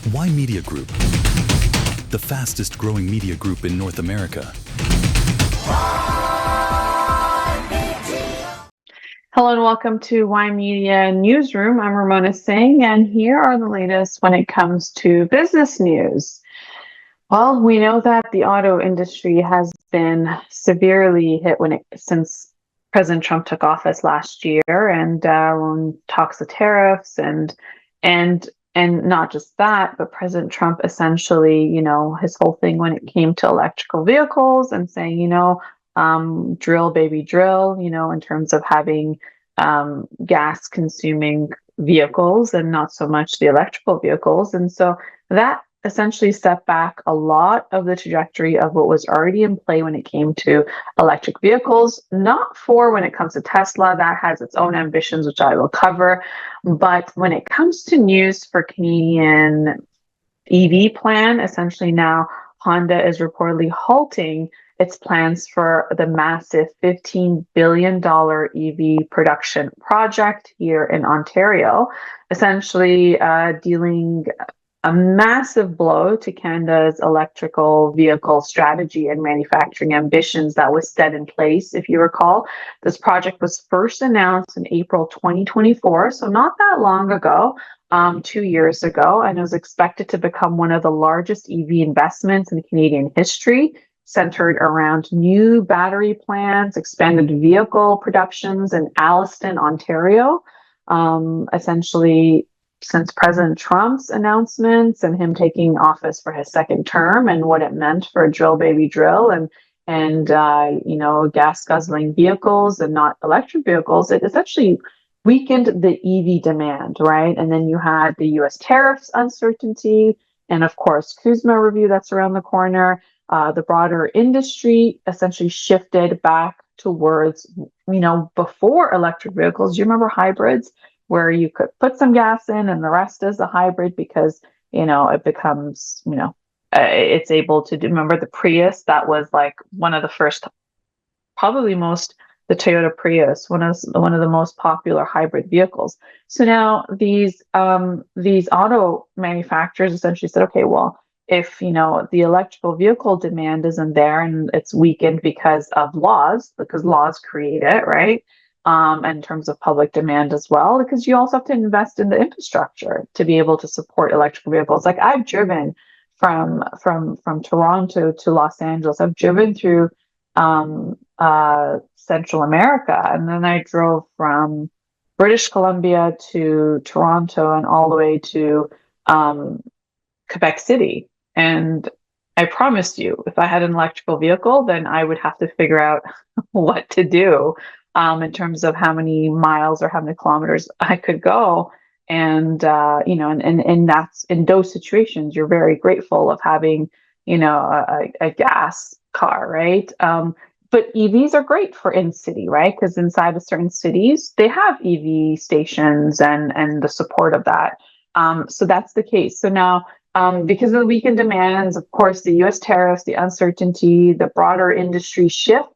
Ymedia Group, the fastest growing media group in North America. Hello and welcome to Ymedia Newsroom. I'm Ramona Singh, and here are the latest when it comes to business news. Well, we know that the auto industry has been severely hit since President Trump took office last year, and when talks of tariffs and not just that, but President Trump essentially, his whole thing when it came to electrical vehicles and saying, drill, baby, drill, in terms of having gas consuming vehicles and not so much the electrical vehicles. And so that essentially set back a lot of the trajectory of what was already in play when it came to electric vehicles, not for when it comes to Tesla, that has its own ambitions, which I will cover. But when it comes to news for Canadian EV plan, essentially now Honda is reportedly halting its plans for the massive $15 billion EV production project here in Ontario, essentially dealing a massive blow to Canada's electrical vehicle strategy and manufacturing ambitions that was set in place. If you recall, this project was first announced in April 2024, so not that long ago, 2 years ago, and it was expected to become one of the largest EV investments in Canadian history, centered around new battery plants, expanded vehicle productions in Alliston, Ontario. Essentially, since President Trump's announcements and him taking office for his second term and what it meant for drill baby drill and gas guzzling vehicles and not electric vehicles, it essentially weakened the EV demand, right? And then you had the U.S. tariffs uncertainty, and of course, CUSMA review that's around the corner. The broader industry essentially shifted back towards, before electric vehicles. Do you remember hybrids, where you could put some gas in and the rest is a hybrid because, it becomes, it's able to do, remember the Prius, that was like one of the first, the Toyota Prius, one of the most popular hybrid vehicles. So now these auto manufacturers essentially said, okay, well, if the electrical vehicle demand isn't there and it's weakened because of laws, because laws create it, right? In terms of public demand as well, because you also have to invest in the infrastructure to be able to support electrical vehicles. Like I've driven from Toronto to Los Angeles. I've driven through Central America, and then I drove from British Columbia to Toronto and all the way to Quebec City. And I promised you, if I had an electrical vehicle, then I would have to figure out what to do in terms of how many miles or how many kilometers I could go. And, and that's in those situations, you're very grateful of having, a gas car, right? But EVs are great for in-city, right? Because inside of certain cities, they have EV stations and the support of that. So that's the case. So now, because of the weakened demands, of course, the U.S. tariffs, the uncertainty, the broader industry shifted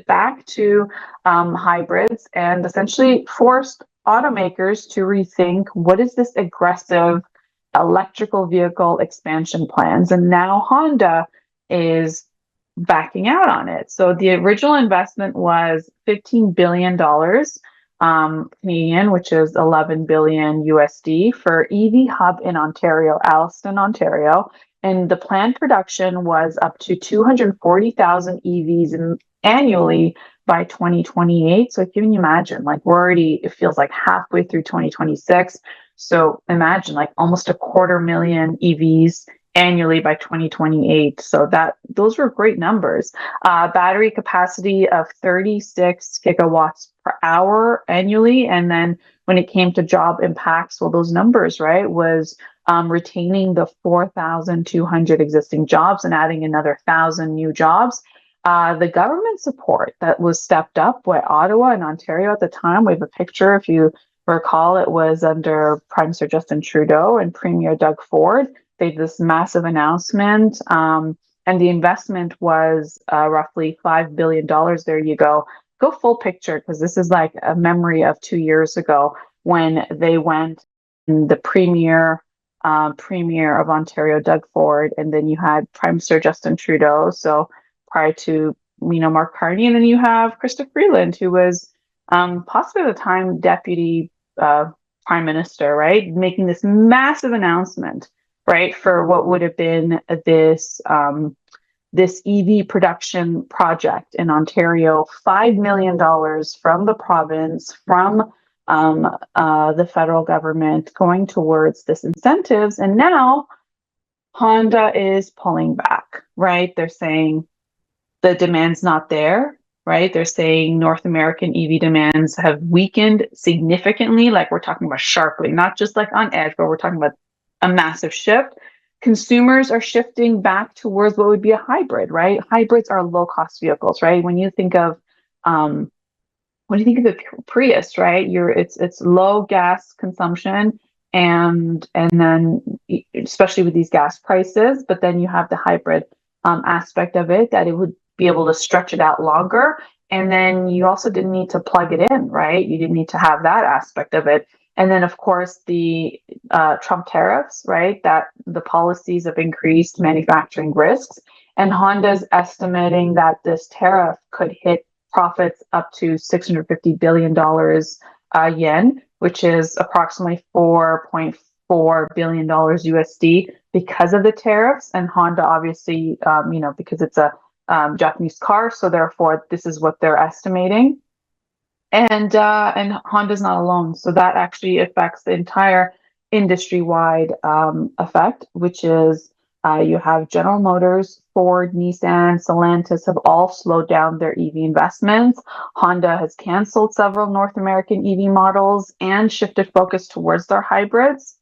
back to hybrids and essentially forced automakers to rethink what is this aggressive electrical vehicle expansion plans. And now Honda is backing out on it. So the original investment was $15 billion Canadian, which is 11 billion USD for EV hub in Ontario, Alliston, Ontario. And the planned production was up to 240,000 EVs annually by 2028. So can you imagine, like it feels like halfway through 2026. So imagine like almost 250,000 EVs annually by 2028. So those were great numbers. Battery capacity of 36 gigawatts per hour annually. And then when it came to job impacts, well, those numbers, right, was retaining the 4,200 existing jobs and adding another 1,000 new jobs. The government support that was stepped up by Ottawa and Ontario at the time, we have a picture, if you recall, it was under Prime Minister Justin Trudeau and Premier Doug Ford. They did this massive announcement, and the investment was roughly $5 billion. There you go. Go full picture, because this is like a memory of 2 years ago when they went, and the Premier Premier of Ontario, Doug Ford, and then you had Prime Minister Justin Trudeau. So prior to Mark Carney, and then you have Krista Freeland, who was possibly at the time Deputy Prime Minister, right, making this massive announcement, right, for what would have been this EV production project in Ontario, $5 million from the province, from the federal government going towards this incentives. And now Honda is pulling back, right? They're saying the demand's not there, right? They're saying North American EV demands have weakened significantly, like we're talking about sharply, not just like on edge, but we're talking about a massive shift. Consumers are shifting back towards what would be a hybrid, right? Hybrids are low-cost vehicles, right? When you think of the Prius, right? It's low gas consumption, and then especially with these gas prices, but then you have the hybrid aspect of it, that it would be able to stretch it out longer. And then you also didn't need to plug it in, right? You didn't need to have that aspect of it. And then, of course, the Trump tariffs, right? That the policies have increased manufacturing risks. And Honda's estimating that this tariff could hit profits up to $650 billion yen, which is approximately $4.4 billion USD because of the tariffs. And Honda, obviously, because it's a Japanese car, so therefore this is what they're estimating. And Honda's not alone, so that actually affects the entire industry-wide effect, which is you have General Motors, Ford, Nissan, Stellantis have all slowed down their EV investments. Honda has canceled several North American EV models and shifted focus towards their hybrids.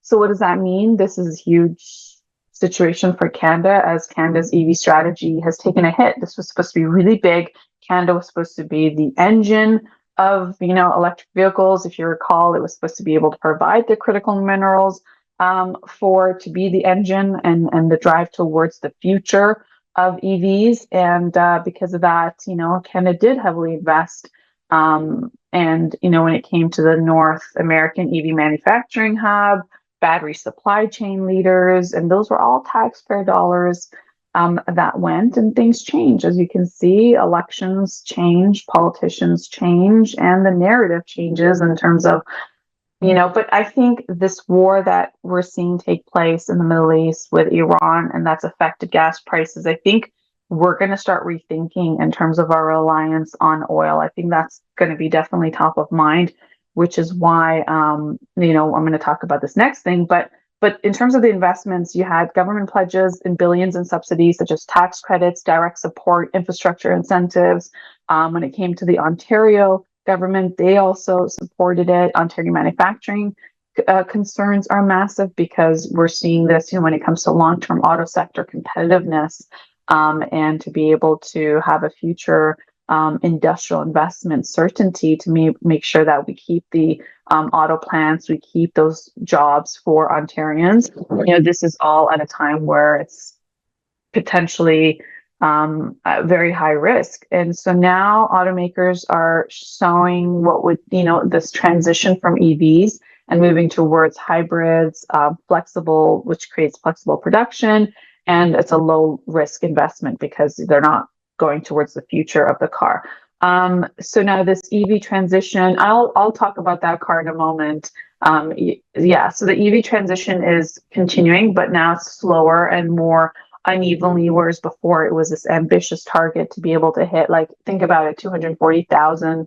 So what does that mean? This is a huge situation for Canada, as Canada's EV strategy has taken a hit. This was supposed to be really big. Canada was supposed to be the engine of electric vehicles. If you recall, it was supposed to be able to provide the critical minerals to be the engine and the drive towards the future of EVs. And because of that, Canada did heavily invest. And when it came to the North American EV manufacturing hub, battery supply chain leaders, and those were all taxpayer dollars that went, and things change. As you can see, elections change, politicians change, and the narrative changes in terms of, but I think this war that we're seeing take place in the Middle East with Iran, and that's affected gas prices, I think we're going to start rethinking in terms of our reliance on oil. I think that's going to be definitely top of mind, which is why, I'm going to talk about this next thing. But in terms of the investments, you had government pledges in billions in subsidies, such as tax credits, direct support, infrastructure incentives. When it came to the Ontario government, they also supported it. Ontario manufacturing concerns are massive, because we're seeing this, when it comes to long-term auto sector competitiveness, and to be able to have a future industrial investment certainty to make sure that we keep the auto plants, we keep those jobs for Ontarians. This is all at a time where it's potentially very high risk. And so now automakers are showing what would, this transition from EVs and moving towards hybrids, flexible, which creates flexible production. And it's a low risk investment because they're not going towards the future of the car. So now this EV transition, I'll talk about that car in a moment. So the EV transition is continuing, but now it's slower and more unevenly, whereas before it was this ambitious target to be able to hit, like, think about it, 240,000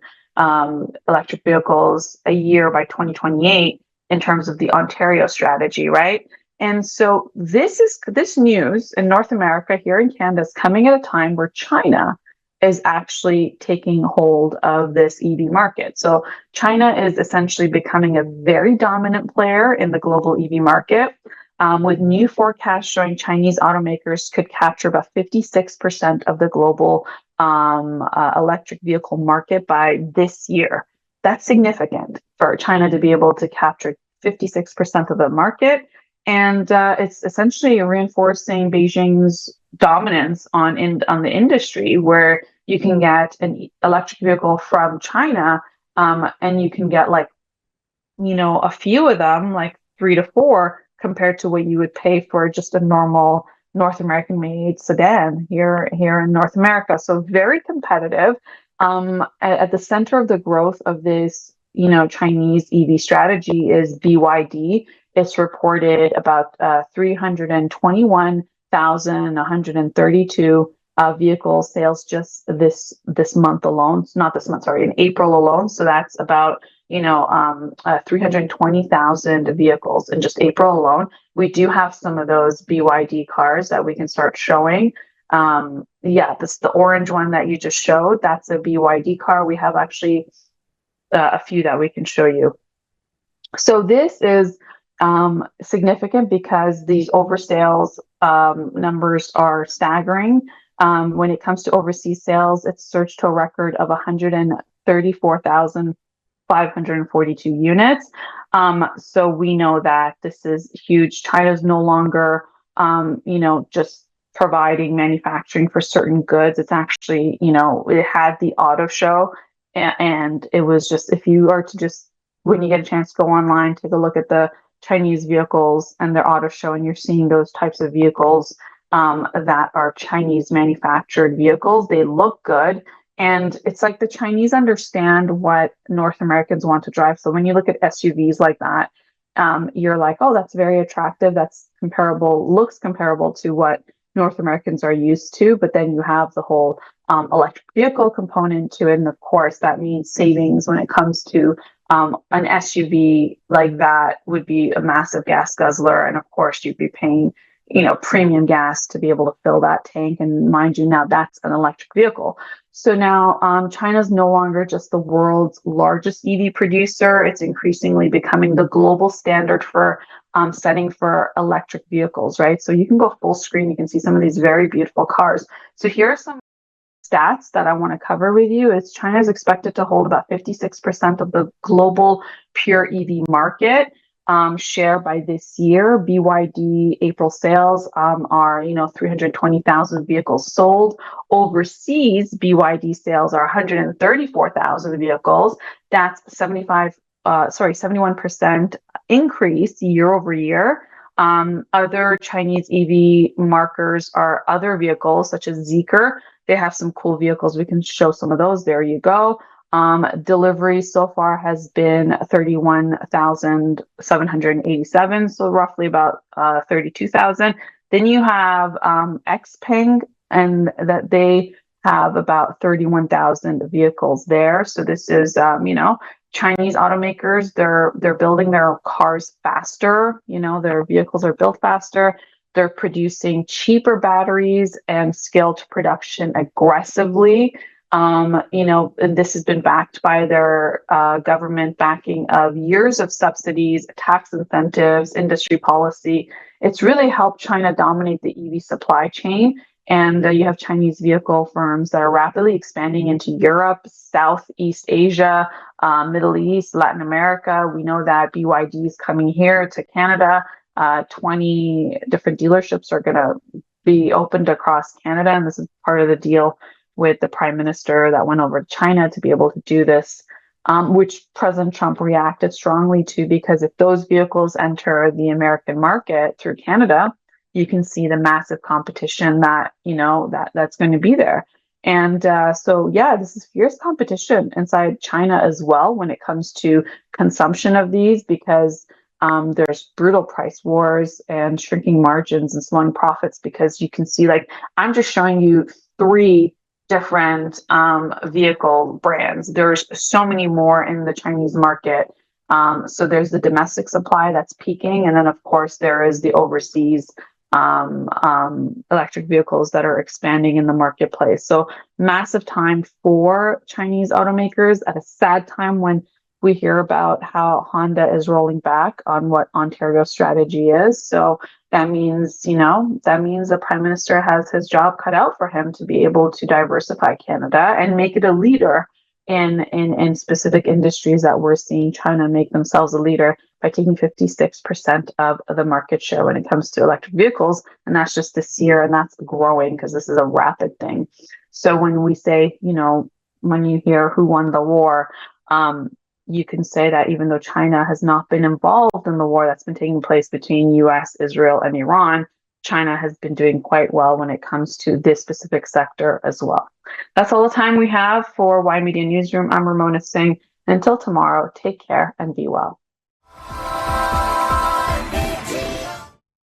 electric vehicles a year by 2028 in terms of the Ontario strategy, right? And so this news in North America, here in Canada, is coming at a time where China is actually taking hold of this EV market. So China is essentially becoming a very dominant player in the global EV market, with new forecasts showing Chinese automakers could capture about 56% of the global electric vehicle market by this year. That's significant for China to be able to capture 56% of the market. And it's essentially reinforcing Beijing's dominance on the industry, where you can get an electric vehicle from China, and you can get a few of them, like 3 to 4 compared to what you would pay for just a normal North American made sedan here in North America. So very competitive. At the center of the growth of this, Chinese EV strategy is BYD. It's reported about 321,132 vehicle sales just this month alone. Not this month, sorry, in April alone. So that's about 320,000 vehicles in just April alone. We do have some of those BYD cars that we can start showing. The orange one that you just showed, that's a BYD car. We have actually a few that we can show you. So this is significant because these oversales numbers are staggering. When it comes to overseas sales, it's surged to a record of 134,542 units. So we know that this is huge. China's no longer, just providing manufacturing for certain goods. It's actually, it had the auto show, and it was just, if you are to just, when you get a chance to go online, take a look at the Chinese vehicles and their auto show, and you're seeing those types of vehicles that are Chinese manufactured vehicles. They look good. And it's like the Chinese understand what North Americans want to drive. So when you look at SUVs like that, you're like, oh, that's very attractive. That's comparable, looks comparable to what North Americans are used to. But then you have the whole electric vehicle component to it. And of course, that means savings when it comes to an SUV like that would be a massive gas guzzler. And of course, you'd be paying premium gas to be able to fill that tank. And mind you, now that's an electric vehicle. So now China's no longer just the world's largest EV producer. It's increasingly becoming the global standard for setting for electric vehicles, right? So you can go full screen. You can see some of these very beautiful cars. So here are some stats that I want to cover with you. Is China is expected to hold about 56% of the global pure EV market share by this year. BYD April sales are 320,000 vehicles sold. Overseas, BYD sales are 134,000 vehicles. That's 71% increase year over year. Other Chinese EV markers are other vehicles such as Zeekr. They have some cool vehicles. We can show some of those. There you go. Delivery so far has been 31,787, so roughly about 32,000. Then you have Xpeng, and that they have about 31,000 vehicles there. So this is Chinese automakers. They're building their cars faster. Their vehicles are built faster. They're producing cheaper batteries and scaled production aggressively. This has been backed by their government backing of years of subsidies, tax incentives, industry policy. It's really helped China dominate the EV supply chain. And you have Chinese vehicle firms that are rapidly expanding into Europe, Southeast Asia, Middle East, Latin America. We know that BYD is coming here to Canada. 20 different dealerships are going to be opened across Canada. And this is part of the deal with the Prime Minister that went over to China to be able to do this, which President Trump reacted strongly to, because if those vehicles enter the American market through Canada, you can see the massive competition that that's going to be there. And this is fierce competition inside China as well when it comes to consumption of these, because there's brutal price wars and shrinking margins and slowing profits, because you can see, like, I'm just showing you 3 different vehicle brands. There's so many more in the Chinese market. So there's the domestic supply that's peaking, and then of course there is the overseas electric vehicles that are expanding in the marketplace. So massive time for Chinese automakers at a sad time when we hear about how Honda is rolling back on what Ontario's strategy is. So that means the Prime Minister has his job cut out for him to be able to diversify Canada and make it a leader in specific industries that we're seeing China make themselves a leader by taking 56% of the market share when it comes to electric vehicles. And that's just this year, and that's growing because this is a rapid thing. So when we say, when you hear who won the war, you can say that even though China has not been involved in the war that's been taking place between US, Israel, and Iran, China has been doing quite well when it comes to this specific sector as well. That's all the time we have for Ymedia Newsroom. I'm Ramona Singh. Until tomorrow, take care and be well.